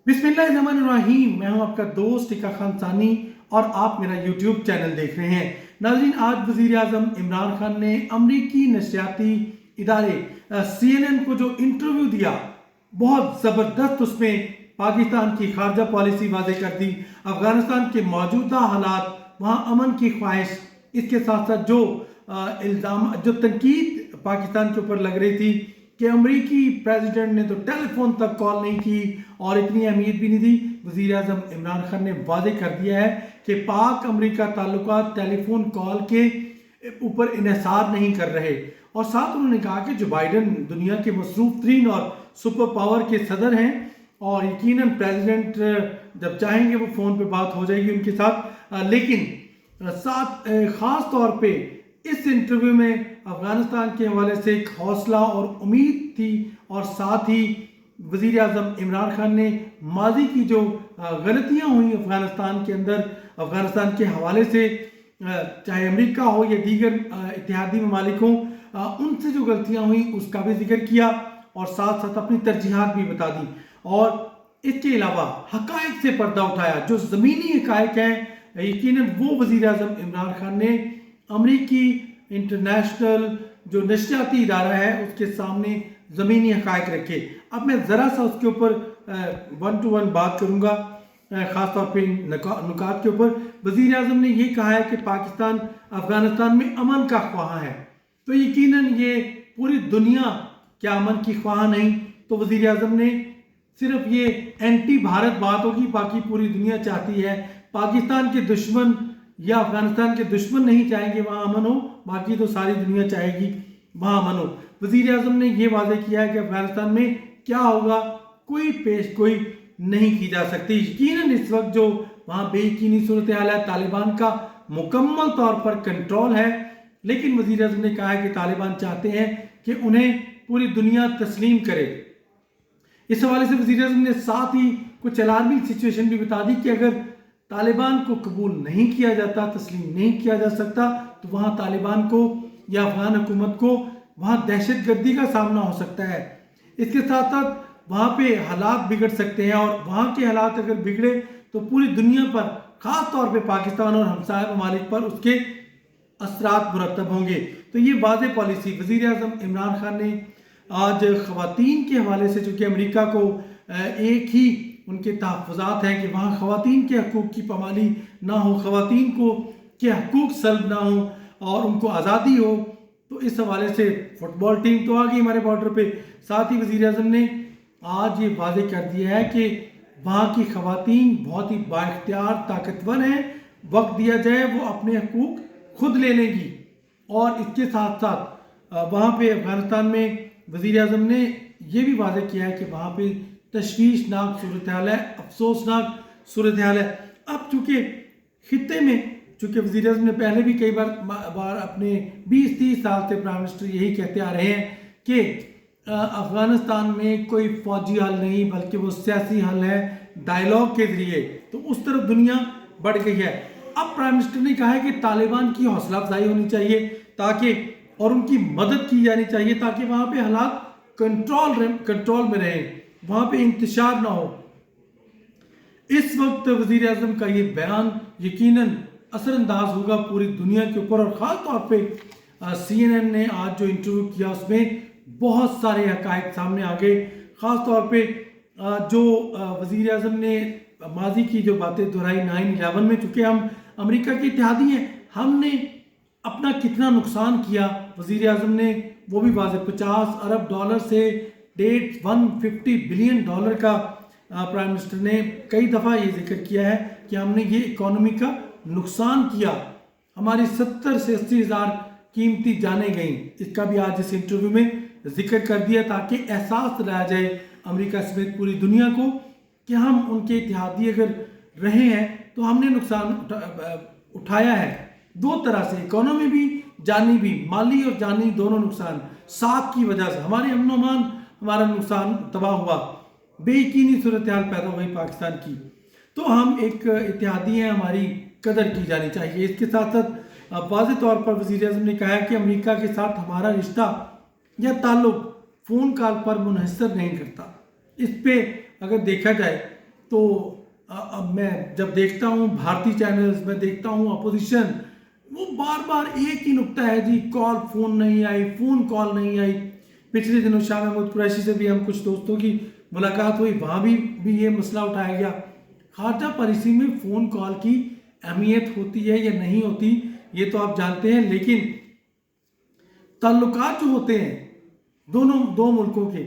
बिस्मिल्लाहिर्रहमानिर्रहीम। मैं हूं आपका दोस्त टिका खान सानी और आप मेरा यूट्यूब चैनल देख रहे हैं। नाज़रीन, आज वज़ीर आज़म इमरान खान ने अमरीकी नशरियाती इदारे CNN को जो इंटरव्यू दिया, बहुत ज़बरदस्त उसमें पाकिस्तान की खारजा पॉलिसी वाज़ेह कर दी, अफ़गानिस्तान के मौजूदा हालात, वहाँ अमन की ख्वाहिश, इसके साथ साथ जो इल्ज़ाम जो तनकीद पाकिस्तान के ऊपर लग रही थी कि अमरीकी प्रेसिडेंट ने तो टेलीफोन तक कॉल नहीं की और इतनी अहमियत भी नहीं दी। वज़ीर आज़म इमरान खान ने वाज़ेह कर दिया है कि पाक अमरीका ताल्लुकात टेलीफोन कॉल के ऊपर इन्हिसार नहीं कर रहे। और साथ उन्होंने कहा कि जो बाइडन दुनिया के मसरूफ़ तरीन और सुपर पावर के सदर हैं और यकीनन प्रेसिडेंट जब चाहेंगे वो फ़ोन पे बात हो जाएगी उनके साथ। लेकिन साथ ख़ास तौर पे इस इंटरव्यू में अफ़गानिस्तान के हवाले से एक हौसला और उम्मीद थी और साथ ही वज़ीर आज़म इमरान खान ने माजी की जो गलतियां हुई अफ़गानिस्तान के अंदर, अफ़गानिस्तान के हवाले से, चाहे अमेरिका हो या दीगर इत्तेहादी ममालिक हों, उनसे जो गलतियां हुई उसका भी जिक्र किया और साथ साथ अपनी तरजीहात भी बता दी। और इसके अलावा हक़ाइक़ से पर्दा उठाया, जो ज़मीनी हक़ाइक़ हैं यकीनन वो वज़ीर आज़म इमरान खान ने अमरीकी इंटरनेशनल जो नशरियाती इदारा है उसके सामने ज़मीनी हक़ाइक़ रखे। अब मैं ज़रा सा उसके ऊपर 1 to 1 बात करूँगा, ख़ास तौर पे नुकात के ऊपर। वज़ीर आज़म ने ये कहा है कि पाकिस्तान अफ़गानिस्तान में अमन का ख्वाह है, तो यकीनन ये पूरी दुनिया क्या अमन की ख्वाह नहीं। तो वज़ीर आज़म ने सिर्फ ये एंटी भारत बात होगी, बाकी पूरी दुनिया चाहती है। पाकिस्तान के दुश्मन या अफ़गानिस्तान के दुश्मन नहीं चाहेंगे वहाँ अमन हो, बाकी तो सारी दुनिया चाहेगी वहाँ अमन हो। वज़ीर आज़म ने यह वाज़ेह किया है कि अफ़गानिस्तान में क्या होगा कोई पेश गोई नहीं की जा सकती। यकीनन इस वक्त जो वहाँ बेयकीनी सूरत हाल है, तालिबान का मुकम्मल तौर पर कंट्रोल है, लेकिन वज़ीर आज़म ने कहा है कि तालिबान चाहते हैं कि उन्हें पूरी दुनिया तस्लीम करे। इस हवाले से वज़ीर आज़म ने साथ ही कुछ अलार्मिंग सिचुएशन भी बता दी कि अगर तालिबान को कबूल नहीं किया जाता, तस्लीम नहीं किया जा सकता, तो वहाँ तालिबान को या अफगान हुकूमत को वहाँ दहशत गर्दी का सामना हो सकता है। इसके साथ साथ वहाँ पे हालात बिगड़ सकते हैं और वहाँ के हालात अगर बिगड़े तो पूरी दुनिया पर, ख़ास तौर पे पाकिस्तान और हमसाय ममालिक पर उसके असरात मुरतब होंगे। तो ये वाज़ेह पॉलिसी वज़ीर आज़म इमरान खान ने आज ख़वातीन के हवाले से, चूँकि अमेरिका को एक ही उनके तहफ़्फ़ुज़ात हैं कि वहाँ ख़वातीन के हकूक़ की पामाली ना हो, ख़वातीन को के हकूक़ सल्ब ना हो और उनको आज़ादी हो। तो इस हवाले से फ़ुटबॉल टीम तो आ गई हमारे बॉर्डर पे। साथ ही वज़ीर आज़म ने आज ये वाज़ेह कर दिया है कि वहाँ की ख़वातीन बहुत ही बाइख्तियार ताकतवर हैं, वक्त दिया जाए वो अपने हकूक़ खुद ले लेंगी। और इसके साथ साथ वहाँ पे अफ़गानिस्तान में वज़ीर आज़म ने यह भी वाज़ेह किया है कि वहाँ पे तशवीशनाक सूरत हाल है, अफसोसनाक सूरत हाल है। अब चूँकि खित्ते में, चूँकि वज़ीर आज़म ने पहले भी कई बार अपने 20-30 साल से प्राइम मिनिस्टर यही कहते आ रहे हैं कि अफ़गानिस्तान में कोई फ़ौजी हल नहीं बल्कि वो सियासी हल है, डायलॉग के ज़रिए। तो उस तरफ दुनिया बढ़ गई है। अब प्राइम मिनिस्टर ने कहा है कि तालिबान की हौसला अफजाई होनी चाहिए ताकि, और उनकी मदद की जानी चाहिए ताकि वहाँ पे हालात कंट्रोल में रहें, वहाँ पे इंतशार ना हो। इस वक्त वज़ीर आज़म का ये बयान यकीनन असरअंदाज होगा पूरी दुनिया के ऊपर। और ख़ास तौर पे CNN ने आज जो इंटरव्यू किया उसमें बहुत सारे हक़ाइक़ सामने आ गए। ख़ास तौर पे जो वज़ीर आज़म ने माजी की जो बातें दोहराई 9/11 में, चूँकि हम अमेरिका के इत्तेहादी हैं, हमने अपना कितना नुकसान किया, वज़ीर आज़म ने वो भी वाज़ेह $50 अरब से $150 बिलियन का प्राइम मिनिस्टर ने कई दफ़ा ये जिक्र किया है कि हमने ये इकोनॉमी का नुकसान किया, हमारी 70 से 80 हज़ार कीमती जानें गईं। इसका भी आज इस इंटरव्यू में जिक्र कर दिया ताकि एहसास दिलाया जाए अमेरिका समेत पूरी दुनिया को कि हम उनके इत्तेहादी अगर रहे हैं तो हमने नुकसान उठाया है दो तरह से, इकोनॉमी भी, जानी भी, माली और जानी दोनों नुकसान। साथ की वजह से हमारे अमन अमान, हमारा नुकसान तबाह हुआ, बेयकीनी सूरत हाल पैदा हुई पाकिस्तान की। तो हम एक इत्तेहादी हैं, हमारी कदर की जानी चाहिए। इसके साथ साथ वाज़ेह तौर पर वज़ीर आज़म ने कहा है कि अमेरिका के साथ हमारा रिश्ता या ताल्लुक़ फ़ोन कॉल पर मुनहसर नहीं करता। इस पे अगर देखा जाए तो अब मैं जब देखता हूँ भारतीय चैनल्स में देखता हूँ अपोजिशन, वो बार बार एक ही नुक्ता है जी, फोन नहीं आई, फोन कॉल नहीं आई। पिछले दिनों शाह महमूद कुरैशी से भी हम कुछ दोस्तों की मुलाकात हुई, वहाँ भी ये मसला उठाया गया। खारजा पॉलिसी में फ़ोन कॉल की अहमियत होती है या नहीं होती ये तो आप जानते हैं, लेकिन ताल्लुकात जो होते हैं दो मुल्कों के,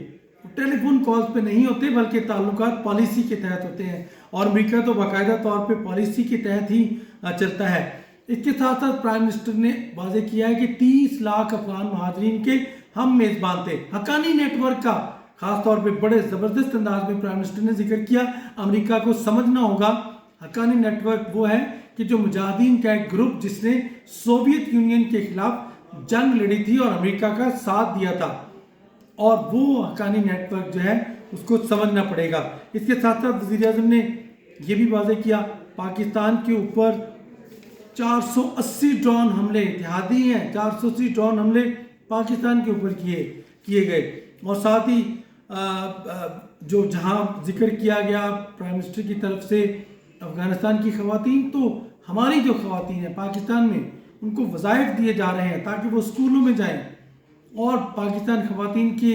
टेलीफोन कॉल्स पे नहीं होते बल्कि ताल्लुकात पॉलिसी के तहत होते हैं, और अमेरिका तो बाकायदा तौर पे पॉलिसी के तहत ही चलता है। इसके साथ साथ प्राइम मिनिस्टर ने वाजे किया है कि 30 लाख अफगान महाजरीन के हम मेज़बान थे। हक्कानी नेटवर्क का खासतौर पे बड़े ज़बरदस्त अंदाज में प्राइम मिनिस्टर ने जिक्र किया। अमेरिका को समझना होगा हक्कानी नेटवर्क वो है कि जो मुजाहिदीन का एक ग्रुप जिसने सोवियत यूनियन के खिलाफ जंग लड़ी थी और अमेरिका का साथ दिया था, और वो हक्कानी नेटवर्क जो है उसको समझना पड़ेगा। इसके साथ साथ वज़ीर आज़म ने यह भी वाज़ेह किया पाकिस्तान के ऊपर 480 ड्रोन हमले, इत्तेहादी हैं, 480 ड्रोन हमले पाकिस्तान के ऊपर किए गए। और साथ ही जो जहां जिक्र किया गया प्राइम मिनिस्टर की तरफ से अफगानिस्तान की ख़वातीन, तो हमारी जो ख़वातीन हैं पाकिस्तान में उनको वज़ाइफ दिए जा रहे हैं ताकि वो स्कूलों में जाएं, और पाकिस्तान ख़वातीन के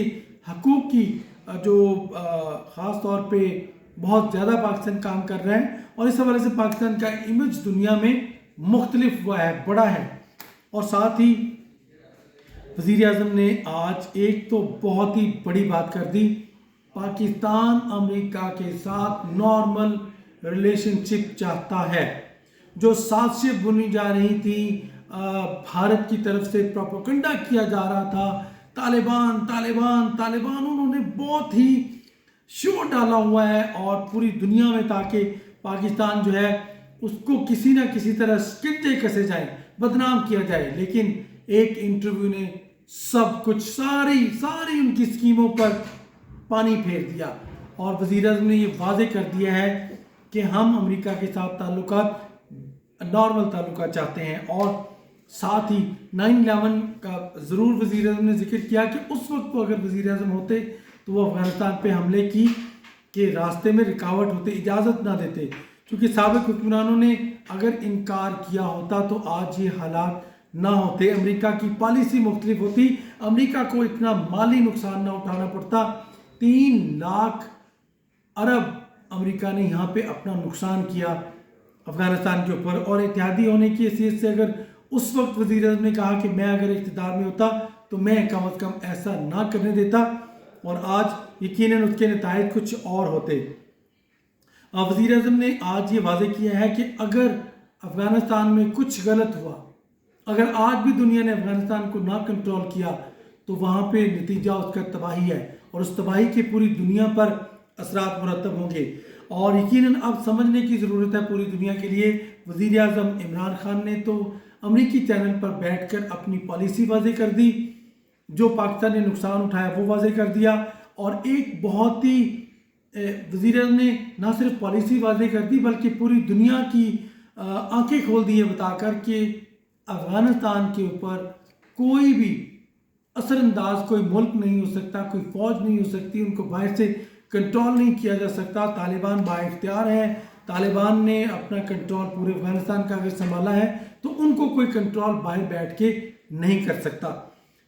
हकूक़ की जो ख़ास तौर पे बहुत ज़्यादा पाकिस्तान काम कर रहा है, और इस हवाले से पाकिस्तान का इमेज दुनिया में मुख्तलिफ हुआ है, बड़ा है। और साथ ही वज़ीर आज़म ने आज एक तो बहुत ही बड़ी बात कर दी, पाकिस्तान अमेरिका के साथ नॉर्मल रिलेशनशिप चाहता है। जो साजिशें बुनी जा रही थी, भारत की तरफ से प्रोपेगेंडा किया जा रहा था, तालिबान तालिबान तालिबान, उन्होंने बहुत ही शोर डाला हुआ है और पूरी दुनिया में, ताकि पाकिस्तान जो है उसको किसी ना किसी तरह स्किंजे कसे जाए, बदनाम किया जाए। लेकिन एक इंटरव्यू ने सब कुछ, सारी उनकी स्कीमों पर पानी फेर दिया, और वज़ीर आज़म ने ये वाज़े कर दिया है कि हम अमेरिका के साथ ताल्लुकात नॉर्मल ताल्लुकात चाहते हैं। और साथ ही 9/11 का ज़रूर वज़ीर आज़म ने जिक्र किया कि उस वक्त को अगर वज़ीर आज़म होते तो वो अफ़गानिस्तान पे हमले के रास्ते में रुकावट होते, इजाज़त ना देते, क्योंकि साबिक़ हुक्मरानों ने अगर इनकार किया होता तो आज ये हालात ना होते, अमेरिका की पॉलिसी मुख्तलिफ होती, अमेरिका को इतना माली नुकसान ना उठाना पड़ता। 3 लाख अरब अमेरिका ने यहाँ पे अपना नुकसान किया अफ़गानिस्तान के ऊपर, और इत्तेहादी होने की हैसियत से अगर उस वक्त वज़ीर आज़म ने कहा कि मैं अगर इक़्तिदार में होता तो मैं कम अज़ कम ऐसा ना करने देता, और आज यकीनन उसके नताइज कुछ और होते। वज़ीर आज़म ने आज ये वाज़ेह किया है कि अगर अफ़गानिस्तान में कुछ गलत हुआ, अगर आज भी दुनिया ने अफ़गानिस्तान को ना कंट्रोल किया, तो वहाँ पे नतीजा उसका तबाही है, और उस तबाही के पूरी दुनिया पर असरात मुरतब होंगे। और यकीनन अब समझने की ज़रूरत है पूरी दुनिया के लिए, वज़ीर आज़म इमरान खान ने तो अमरीकी चैनल पर बैठकर अपनी पॉलिसी वाज़ेह कर दी, जो पाकिस्तान ने नुकसान उठाया वो वाज़ेह कर दिया, और एक बहुत ही वज़ीर आज़म ने ना सिर्फ पॉलिसी वाज़ेह कर दी बल्कि पूरी दुनिया की आंखें खोल दी है बताकर कि अफ़गानिस्तान के ऊपर कोई भी असरअंदाज कोई मुल्क नहीं हो सकता, कोई फ़ौज नहीं हो सकती, उनको बाहर से कंट्रोल नहीं किया जा सकता। तालिबान बाइख्तियार है, तालिबान ने अपना कंट्रोल पूरे अफ़गानिस्तान का अगर संभाला है तो उनको कोई कंट्रोल बाहर बैठ के नहीं कर सकता।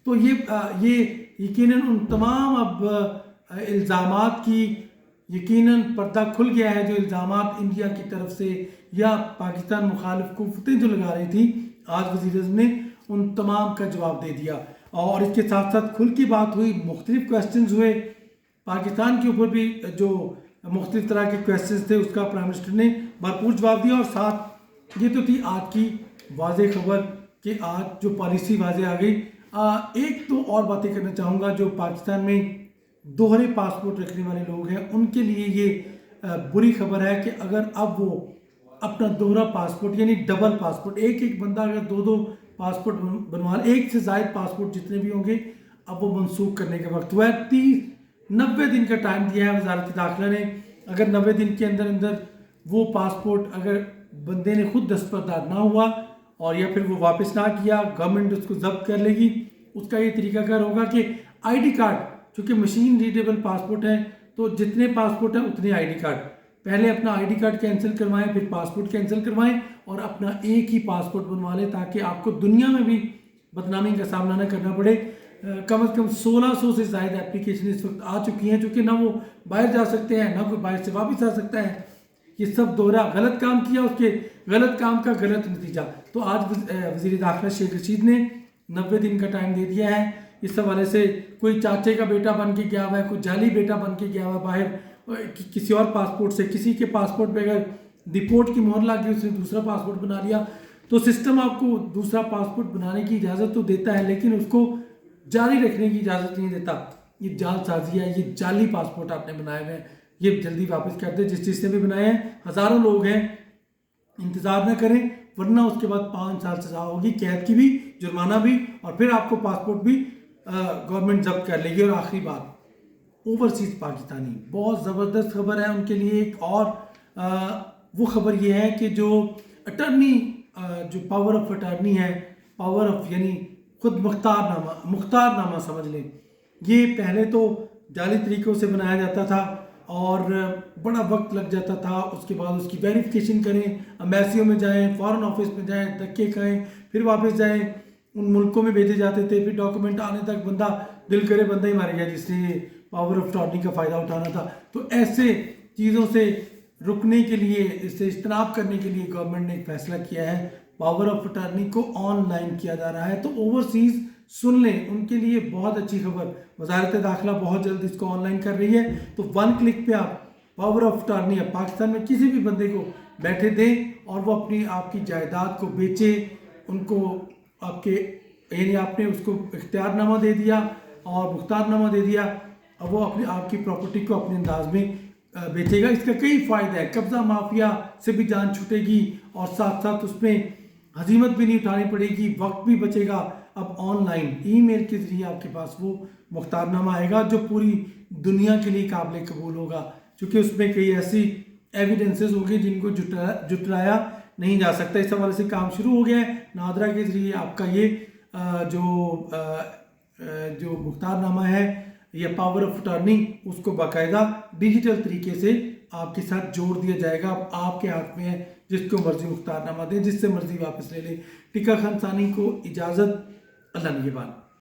तो ये यकीनन उन तमाम अब इल्ज़ामात की यकीनन पर्दा खुल गया है, जो इल्ज़ामात इंडिया की तरफ से या पाकिस्तान मुखालिफ कुव्वतें जो लगा रही थी, आज वज़ीर आज़म ने उन तमाम का जवाब दे दिया। और इसके साथ साथ खुल की बात हुई, मुख्तलिफ क्वेश्चंस हुए, पाकिस्तान के ऊपर भी जो मुख्तलिफ तरह के क्वेश्चंस थे उसका प्राइम मिनिस्टर ने भरपूर जवाब दिया। और साथ ये तो थी आज की वाज़ेह खबर कि आज जो पॉलिसी वाज़ेह आ गई। एक तो और बातें करना चाहूँगा, जो पाकिस्तान में दोहरे पासपोर्ट रखने वाले लोग हैं उनके लिए ये बुरी खबर है कि अगर अब वो अपना दोहरा पासपोर्ट यानी डबल पासपोर्ट, एक बंदा अगर 2 पासपोर्ट बनवा, एक से ज़ायद पासपोर्ट जितने भी होंगे अब वो मनसूख करने का वक्त हुआ है। 90 दिन का टाइम दिया है वज़ारत दाखिला ने। अगर 90 दिन के अंदर वो पासपोर्ट अगर बंदे ने खुद दस्तबरदार ना हुआ और या फिर वो वापस ना किया, गवर्नमेंट उसको जब्त कर लेगी। उसका ये तरीकाकार होगा कि आईडी कार्ड, चूँकि मशीन रीडेबल पासपोर्ट है तो जितने पासपोर्ट हैं उतने आईडी कार्ड, पहले अपना आईडी कार्ड कैंसिल करवाएं, फिर पासपोर्ट कैंसिल करवाएं और अपना एक ही पासपोर्ट बनवा लें, ताकि आपको दुनिया में भी बदनामी का सामना न करना पड़े। कम से कम 1600 से ज़्यादा एप्लीकेशन इस वक्त आ चुकी हैं, चूँकि ना वो बाहर जा सकते हैं, ना कोई बाहर से वापस आ सकता है। ये सब दोहरा गलत काम किया, उसके गलत काम का गलत नतीजा। तो आज वज़ीर दाखिला शेख रशीद ने 90 दिन का टाइम दे दिया है। इस हवाले से कोई चाचे का बेटा बन के गया हुआ है, कोई जाली बेटा बन के गया हुआ है बाहर किसी और पासपोर्ट से, किसी के पासपोर्ट पे अगर डिपोर्ट की मोहर लग गई, उसने दूसरा पासपोर्ट बना लिया, तो सिस्टम आपको दूसरा पासपोर्ट बनाने की इजाज़त तो देता है, लेकिन उसको जारी रखने की इजाज़त नहीं देता। ये जालसाजी है, ये जाली पासपोर्ट आपने बनाए हुए हैं, ये जल्दी वापस कर दे। जिस चीज़ से भी बनाए हैं, हज़ारों लोग हैं, इंतज़ार न करें, वरना उसके बाद 5 साल सज़ा होगी, कैद की भी, जुर्माना भी, और फिर आपको पासपोर्ट भी गवर्नमेंट जब्त कर लेगी। और आखिरी बात, ओवरसीज़ पाकिस्तानी, बहुत ज़बरदस्त खबर है उनके लिए एक और। वो खबर ये है कि जो अटर्नी, जो पावर ऑफ अटर्नी है, पावर ऑफ यानी खुद मुख्तारनामा समझ लें, ये पहले तो जाली तरीक़ों से बनाया जाता था और बड़ा वक्त लग जाता था। उसके बाद उसकी वेरिफिकेशन करें, एम्बेसियों में जाएं, फॉरेन ऑफिस में जाएं, धक्के खाएं, फिर वापस जाएं, उन मुल्कों में भेजे जाते थे, फिर डॉक्यूमेंट आने तक बंदा दिल करे बंदा ही मार गया जिसने पावर ऑफ अटॉर्नी का फ़ायदा उठाना था। तो ऐसे चीज़ों से रुकने के लिए, इससे इज्तनाब करने के लिए गवर्नमेंट ने एक फ़ैसला किया है, पावर ऑफ अटॉर्नी को ऑनलाइन किया जा रहा है। तो ओवरसीज़ सुन लें, उनके लिए बहुत अच्छी खबर, वजारत दाखिला बहुत जल्द इसको ऑनलाइन कर रही है। तो 1 क्लिक पे आप पावर ऑफ अटॉर्नी पाकिस्तान में किसी भी बंदे को बैठे दें और वो अपनी आपकी जायदाद को बेचे, उनको आपके यानी आपने उसको इख्तियारनामा दे दिया और मुख्तारनामा दे दिया, अब वो अपनी आपकी प्रॉपर्टी को अपने अंदाज में बेचेगा। इसका कई फ़ायदे हैं, कब्ज़ा माफिया से भी जान छूटेगी और साथ साथ उसमें हजीमत भी नहीं उठानी पड़ेगी, वक्त भी बचेगा। अब ऑनलाइन ईमेल के ज़रिए आपके पास वो मुख्तारनामा आएगा जो पूरी दुनिया के लिए काबिल कबूल होगा, क्योंकि उसमें कई ऐसी एविडेंसेस होंगे जिनको जुटलाया नहीं जा सकता। इस हवाले से काम शुरू हो गया है। नादरा के ज़रिए आपका ये जो मुख्तारनामा है या पावर ऑफ अटॉर्नी, उसको बाकायदा डिजिटल तरीके से आपके साथ जोड़ दिया जाएगा। अब आपके हाथ में है, जिसको मर्जी मुख्तारनामा दें, जिससे मर्जी वापस ले लें। टिक्का खान सानी को इजाज़त, अल्लाह निगहबान।